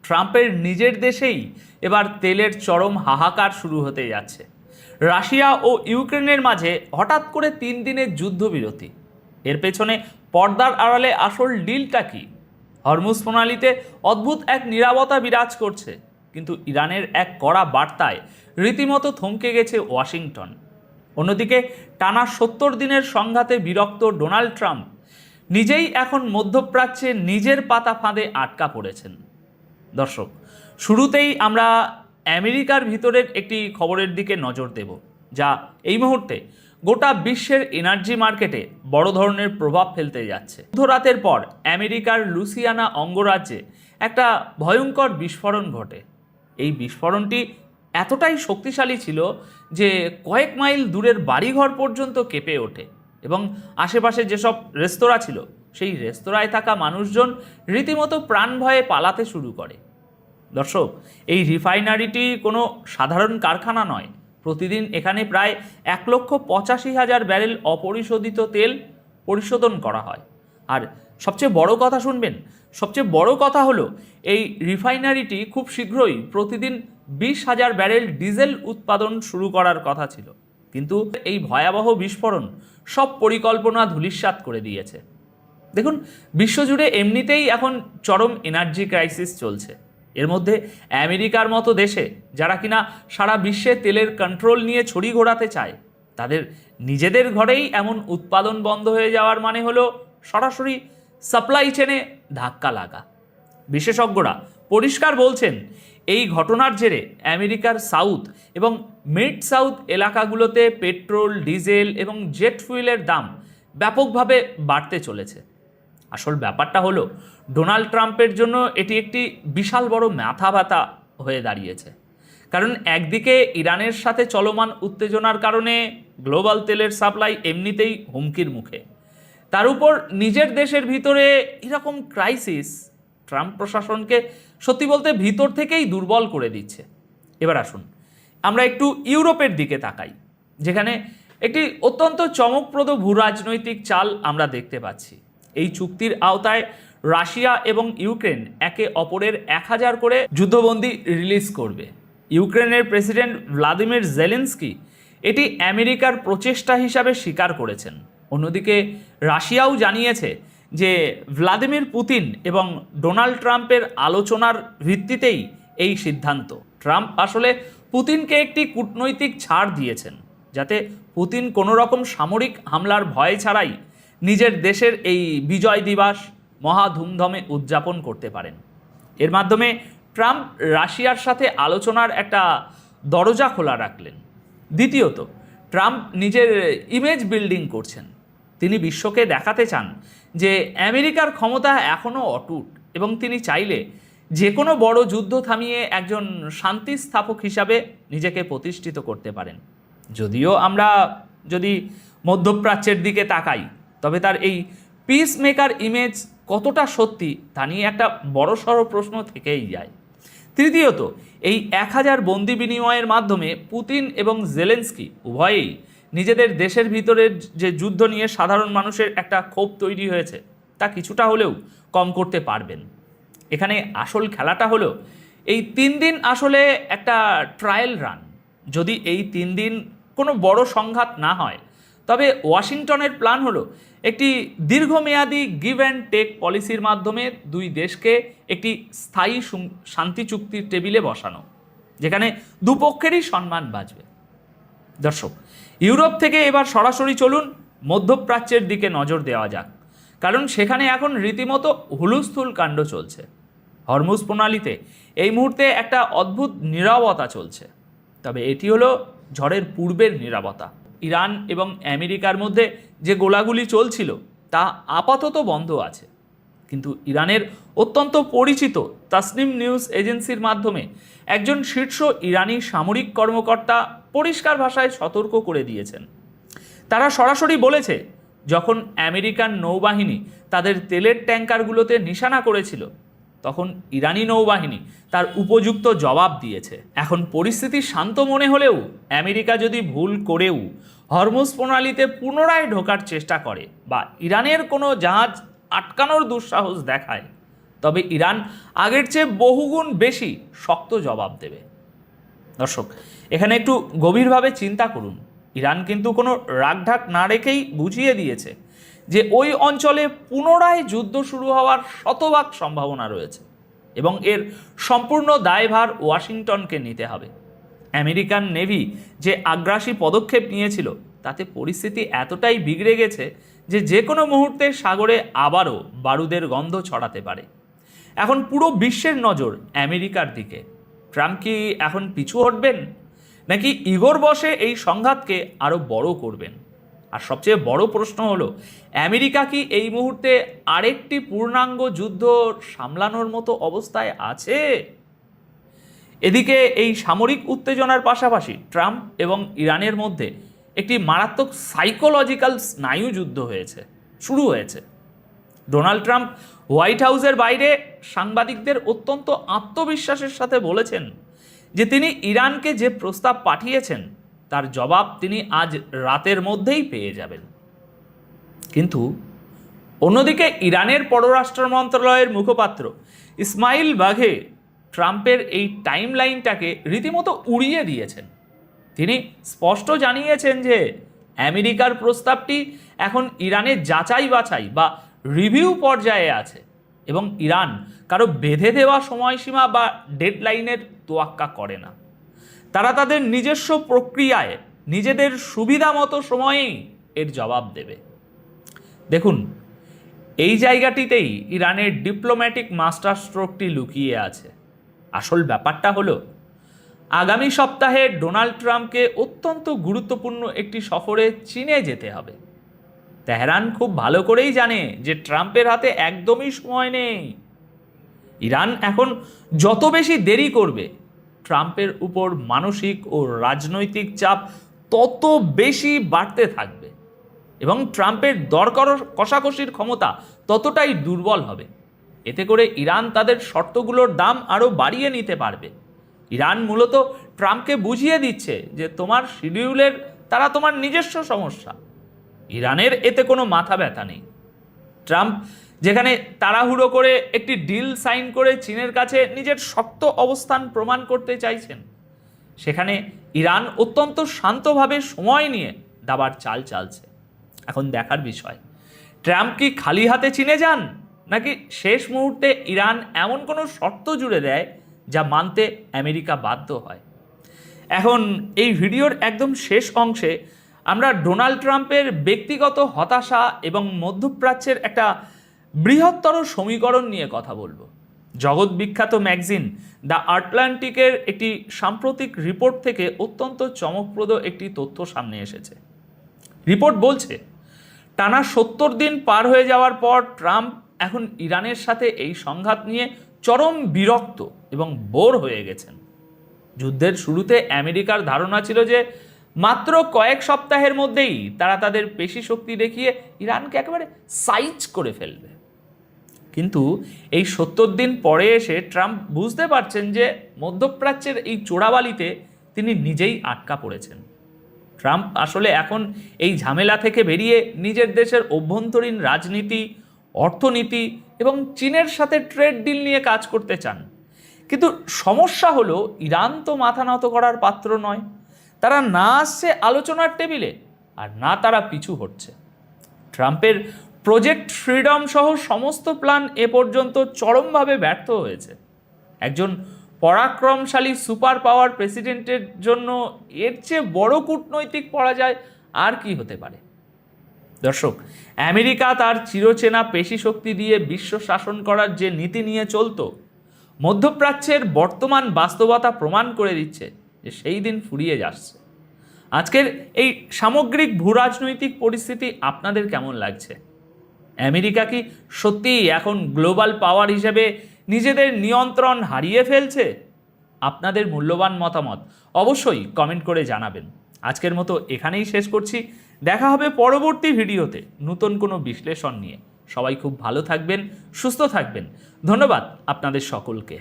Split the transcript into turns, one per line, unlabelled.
ট্রাম্পের নিজের দেশেই এবার তেলের চরম হাহাকার শুরু হতে যাচ্ছে। রাশিয়া ও ইউক্রেনের মাঝে হঠাৎ করে 3 দিনের যুদ্ধবিরতি। এর পেছনে পর্দার আড়ালে আসল ডিলটা কি? হরমুজ প্রণালীতে অদ্ভুত এক নীরবতা বিরাজ করছে, কিন্তু ইরানের এক কড়া বার্তায় রীতিমতো থমকে গেছে ওয়াশিংটন। অন্যদিকে টানা 70 দিনের সংঘাতে বিরক্ত ডোনাল্ড ট্রাম্প নিজেই এখন মধ্যপ্রাচ্যে নিজের পাতা ফাঁদে আটকা পড়েছেন। দর্শক, শুরুতেই আমরা আমেরিকার ভিতরের একটি খবরের দিকে নজর দেব, যা এই মুহূর্তে গোটা বিশ্বের এনার্জি মার্কেটে বড় ধরনের প্রভাব ফেলতে যাচ্ছে। মধ্যরাতের পর আমেরিকার লুইসিয়ানা অঙ্গরাজ্যে একটা ভয়ঙ্কর বিস্ফোরণ ঘটে। এই বিস্ফোরণটি এতটাই শক্তিশালী ছিল যে কয়েক মাইল দূরের বাড়িঘর পর্যন্ত কেঁপে ওঠে এবং আশেপাশে যেসব রেস্তোরাঁ ছিল সেই রেস্তোরাঁয় থাকা মানুষজন রীতিমতো প্রাণ ভয়ে পালাতে শুরু করে। দর্শক, এই রিফাইনারিটি কোনো সাধারণ কারখানা নয়। প্রতিদিন এখানে প্রায় 1,85,000 ব্যারেল অপরিশোধিত তেল পরিশোধন করা হয়। আর সবচেয়ে বড় কথা শুনবেন, সবচেয়ে বড় কথা হলো এই রিফাইনারিটি খুব শীঘ্রই প্রতিদিন 20,000 ব্যারেল ডিজেল উৎপাদন শুরু করার কথা ছিল। কিন্তু এই ভয়াবহ বিস্ফোরণ সব পরিকল্পনা ধূলিসাৎ করে দিয়েছে। দেখুন, বিশ্বজুড়ে এমনিতেই এখন চরম এনার্জি ক্রাইসিস চলছে। এর মধ্যে আমেরিকার মতো দেশে যারা কিনা সারা বিশ্বে তেলের কন্ট্রোল নিয়ে ছড়ি ঘোরাতে চায়, তাদের নিজেদের ঘরেই এমন উৎপাদন বন্ধ হয়ে যাওয়ার মানে হলো সরাসরি সাপ্লাই চেনে ধাক্কা লাগা। বিশেষজ্ঞরা পরিষ্কার বলছেন, এই ঘটনার জেরে আমেরিকার সাউথ এবং মিড সাউথ এলাকাগুলোতে পেট্রোল, ডিজেল এবং জেট ফুয়েলের দাম ব্যাপকভাবে বাড়তে চলেছে। আসল ব্যাপারটা হলো, ডোনাল্ড ট্রাম্পের জন্য এটি একটি বিশাল বড় মাথা ব্যথা হয়ে দাঁড়িয়েছে। কারণ একদিকে ইরানের সাথে চলমান উত্তেজনার কারণে গ্লোবাল তেলের সাপ্লাই এমনিতেই হুমকির মুখে, তার উপর নিজের দেশের ভিতরে এরকম ক্রাইসিস ট্রাম্প প্রশাসনকে সত্যি বলতে ভিতর থেকেই দুর্বল করে দিচ্ছে। এবার আসুন আমরা একটু ইউরোপের দিকে তাকাই, যেখানে একটি অত্যন্ত চমকপ্রদ ভূরাজনৈতিক চাল আমরা দেখতে পাচ্ছি। এই চুক্তির আওতায় রাশিয়া এবং ইউক্রেন একে অপরের 1000 করে যুদ্ধবন্দী রিলিজ করবে। ইউক্রেনের প্রেসিডেন্ট ভ্লাদিমির জেলেনস্কি এটি আমেরিকার প্রচেষ্টা হিসাবে স্বীকার করেছেন। অন্যদিকে রাশিয়াও জানিয়েছে যে ভ্লাদিমির পুতিন এবং ডোনাল্ড ট্রাম্পের আলোচনার ভিত্তিতেই এই সিদ্ধান্ত। ট্রাম্প আসলে পুতিনকে একটি কূটনৈতিক ছাড় দিয়েছেন, যাতে পুতিন কোনো রকম সামরিক হামলার ভয় ছাড়াই নিজের দেশের এই বিজয় দিবস মহা ধুমধামে উদযাপন করতে পারেন। এর মাধ্যমে ট্রাম্প রাশিয়ার সাথে আলোচনার একটা দরজা খোলা রাখলেন। দ্বিতীয়ত, ট্রাম্প নিজের ইমেজ বিল্ডিং করছেন। তিনি বিশ্বকে দেখাতে চান যে আমেরিকার ক্ষমতা এখনও অটুট এবং তিনি চাইলে যে কোনো বড় যুদ্ধ থামিয়ে একজন শান্তি স্থাপক হিসাবে নিজেকে প্রতিষ্ঠিত করতে পারেন। যদিও আমরা যদি মধ্যপ্রাচ্যের দিকে তাকাই, তবে তার এই পিস মেকার ইমেজ কতটা সত্যি তা নিয়ে একটা বড়সড় প্রশ্ন থেকেই যায়। তৃতীয়ত, এই 1000 বন্দি বিনিময়ের মাধ্যমে পুতিন এবং জেলেনস্কি উভয়েই নিজেদের দেশের ভিতরের যে যুদ্ধ নিয়ে সাধারণ মানুষের একটা ক্ষোভ তৈরি হয়েছে তা কিছুটা হলেও কম করতে পারবেন। এখানে আসল খেলাটা হলো, এই 3 দিন আসলে একটা ট্রায়াল রান। যদি এই 3 দিন কোনো বড় সংঘাত না হয়, তবে ওয়াশিংটনের প্ল্যান হলো একটি দীর্ঘমেয়াদী গিভ অ্যান্ড টেক পলিসির মাধ্যমে দুই দেশকে একটি স্থায়ী শান্তি চুক্তির টেবিলে বসানো, যেখানে দুপক্ষেরই সম্মান বাঁচবে। দর্শক, ইউরোপ থেকে এবার সরাসরি চলুন মধ্যপ্রাচ্যের দিকে নজর দেওয়া যাক, কারণ সেখানে এখন রীতিমতো হুলস্থুল কাণ্ড চলছে। হরমুজ প্রণালীতে এই মুহূর্তে একটা অদ্ভুত নীরবতা চলছে, তবে এটি হলো ঝড়ের পূর্বের নীরবতা। ইরান এবং আমেরিকার মধ্যে যে গোলাগুলি চলছিল তা আপাতত বন্ধ আছে, কিন্তু ইরানের অত্যন্ত পরিচিত তাসনিম নিউজ এজেন্সির মাধ্যমে একজন শীর্ষ ইরানি সামরিক কর্মকর্তা পরিষ্কার ভাষায় সতর্ক করে দিয়েছেন। তারা সরাসরি বলেছে, যখন আমেরিকান নৌবাহিনী তাদের তেলের ট্যাঙ্কারগুলোতে নিশানা করেছিল, তখন ইরানি নৌবাহিনী তার উপযুক্ত জবাব দিয়েছে। এখন পরিস্থিতি শান্ত মনে হলেও আমেরিকা যদি ভুল করেও হরমুজ প্রণালীতে পুনরায় ঢোকার চেষ্টা করে বা ইরানের কোনো জাহাজ আটকানোর দুঃসাহস দেখায়, তবে ইরান আগের চেয়ে বহুগুণ বেশি শক্ত জবাব দেবে। দর্শক, এখানে একটু গভীরভাবে চিন্তা করুন। ইরান কিন্তু কোনো রাগঢাক না রেখেই বুঝিয়ে দিয়েছে যে ওই অঞ্চলে পুনরায় যুদ্ধ শুরু হওয়ার শতভাগ সম্ভাবনা রয়েছে এবং এর সম্পূর্ণ দায়ভার ওয়াশিংটনকে নিতে হবে। আমেরিকান নেভি যে আগ্রাসী পদক্ষেপ নিয়েছিল তাতে পরিস্থিতি এতটাই বিগড়ে গেছে যে কোনো মুহূর্তে সাগরে আবারও বারুদের গন্ধ ছড়াতে পারে। এখন পুরো বিশ্বের নজর আমেরিকার দিকে। ট্রাম্প কি এখন পিছু হটবেন, নাকি ইগোর বশে এই সংঘাতকে আরও বড় করবেন? আর সবচেয়ে বড় প্রশ্ন হলো, আমেরিকা কি এই মুহূর্তে আরেকটি পূর্ণাঙ্গ যুদ্ধ সামলানোর মতো অবস্থায় আছে? এদিকে এই সামরিক উত্তেজনার পাশাপাশি ট্রাম্প এবং ইরানের মধ্যে একটি মারাত্মক সাইকোলজিক্যাল স্নায়ু যুদ্ধ শুরু হয়েছে। ডোনাল্ড ট্রাম্প হোয়াইট হাউসের বাইরে সাংবাদিকদের অত্যন্ত আত্মবিশ্বাসের সাথে বলেছেন যে তিনি ইরানকে যে প্রস্তাব পাঠিয়েছেন তার জবাব তিনি আজ রাতের মধ্যেই পেয়ে যাবেন। কিন্তু অন্যদিকে ইরানের পররাষ্ট্র মন্ত্রণালয়ের মুখপাত্র ইসমাইল বাঘে ট্রাম্পের এই টাইমলাইনটাকে রীতিমতো উড়িয়ে দিয়েছেন। তিনি স্পষ্ট জানিয়েছেন যে আমেরিকার প্রস্তাবটি এখন ইরানের যাচাই বাছাই বা রিভিউ পর্যায়ে আছে এবং ইরান কারো বেঁধে দেওয়া সময়সীমা বা ডেডলাইনের তোয়াক্কা করে না। তারা তাদের নিজস্ব প্রক্রিয়ায় নিজেদের সুবিধা মতো সময়েই এর জবাব দেবে। দেখুন, এই জায়গাটিতেই ইরানের ডিপ্লোম্যাটিক মাস্টার স্ট্রোকটি লুকিয়ে আছে। আসল ব্যাপারটা হলো, আগামী সপ্তাহে ডোনাল্ড ট্রাম্পকে অত্যন্ত গুরুত্বপূর্ণ একটি সফরে চীনে যেতে হবে। তেহরান খুব ভালো করেই জানে যে ট্রাম্পের হাতে একদমই সময় নেই। ইরান এখন যত বেশি দেরি করবে, ট্রাম্পের উপর মানসিক ও রাজনৈতিক চাপ তত বেশি বাড়তে থাকবে এবং ট্রাম্পের দর কষাকষির ক্ষমতা ততটাই দুর্বল হবে। এতে করে ইরান তাদের শর্তগুলোর দাম আরও বাড়িয়ে নিতে পারবে। ইরান মূলত ট্রাম্পকে বুঝিয়ে দিচ্ছে যে তোমার শিডিউলের তারা তোমার নিজস্ব সমস্যা। ইরানের এতে কোনো মাথা ব্যথা নেই। ট্রাম্প যেখানে তাড়াহুড়ো করে একটি ডিল সাইন করে চীনের কাছে নিজের শক্ত অবস্থান প্রমাণ করতে চাইছেন, সেখানে ইরান অত্যন্ত শান্তভাবে সময় নিয়ে দাবার চাল চালছে। এখন দেখার বিষয়, ট্রাম্প কি খালি হাতে চীনে যান, নাকি শেষ মুহূর্তে ইরান এমন কোনো শর্ত জুড়ে দেয় যা মানতে আমেরিকা বাধ্য হয়। এখন এই ভিডিওর একদম শেষ অংশে আমরা ডোনাল্ড ট্রাম্পের ব্যক্তিগত হতাশা এবং মধ্যপ্রাচ্যের একটা বৃহত্তর সমীকরণ নিয়ে কথা বলবো। জগৎ বিখ্যাত ম্যাগাজিন দ্য আটলান্টিকের একটি সাম্প্রতিক রিপোর্ট থেকে অত্যন্ত চমকপ্রদ একটি তথ্য সামনে এসেছে। রিপোর্ট বলছে, টানা 70 দিন পার হয়ে যাওয়ার পর ট্রাম্প এখন ইরানের সাথে এই সংঘাত নিয়ে চরম বিরক্ত এবং বোর হয়ে গেছেন। যুদ্ধের শুরুতে আমেরিকার ধারণা ছিল যে মাত্র কয়েক সপ্তাহের মধ্যেই তারা তাদের পেশি শক্তি দেখিয়ে ইরানকে একেবারে সাইজ করে ফেলবে। কিন্তু এই 70 দিন পরে এসে ট্রাম্প বুঝতে পারছেন যে মধ্যপ্রাচ্যের এই চোরাবালিতে তিনি নিজেই আটকা পড়েছেন। ট্রাম্প আসলে এখন এই ঝামেলা থেকে বেরিয়ে নিজের দেশের অভ্যন্তরীণ রাজনীতি, অর্থনীতি এবং চীনের সাথে ট্রেড ডিল নিয়ে কাজ করতে চান। কিন্তু সমস্যা হলো, ইরান তো মাথা নত করার পাত্র নয়। তারা না আসছে আলোচনার টেবিলে, আর না তারা পিছু হটছে। ট্রাম্পের প্রজেক্ট ফ্রিডম সহ সমস্ত প্ল্যান এ পর্যন্ত চরমভাবে ব্যর্থ হয়েছে। একজন পরাক্রমশালী সুপার পাওয়ার প্রেসিডেন্টের জন্য এর চেয়ে বড় কূটনৈতিক পরাজয় আর কি হতে পারে? দর্শক, আমেরিকা তার চিরচেনা পেশি শক্তি দিয়ে বিশ্ব শাসন করার যে নীতি নিয়ে চলতো, মধ্যপ্রাচ্যের বর্তমান বাস্তবতা প্রমাণ করে দিচ্ছে যে সেই দিন ফুরিয়ে যাচ্ছে। আজকের এই সামগ্রিক ভূরাজনৈতিক পরিস্থিতি আপনাদের কেমন লাগছে? আমেরিকা কি সত্যিই এখন গ্লোবাল পাওয়ার হিসেবে নিজেদের নিয়ন্ত্রণ হারিয়ে ফেলছে? আপনাদের মূল্যবান মতামত অবশ্যই কমেন্ট করে জানাবেন। আজকের মতো এখানেই শেষ করছি। দেখা হবে পরবর্তী ভিডিওতে নতুন কোনো বিশ্লেষণ নিয়ে। সবাই খুব ভালো থাকবেন, সুস্থ থাকবেন। ধন্যবাদ আপনাদের সকলকে।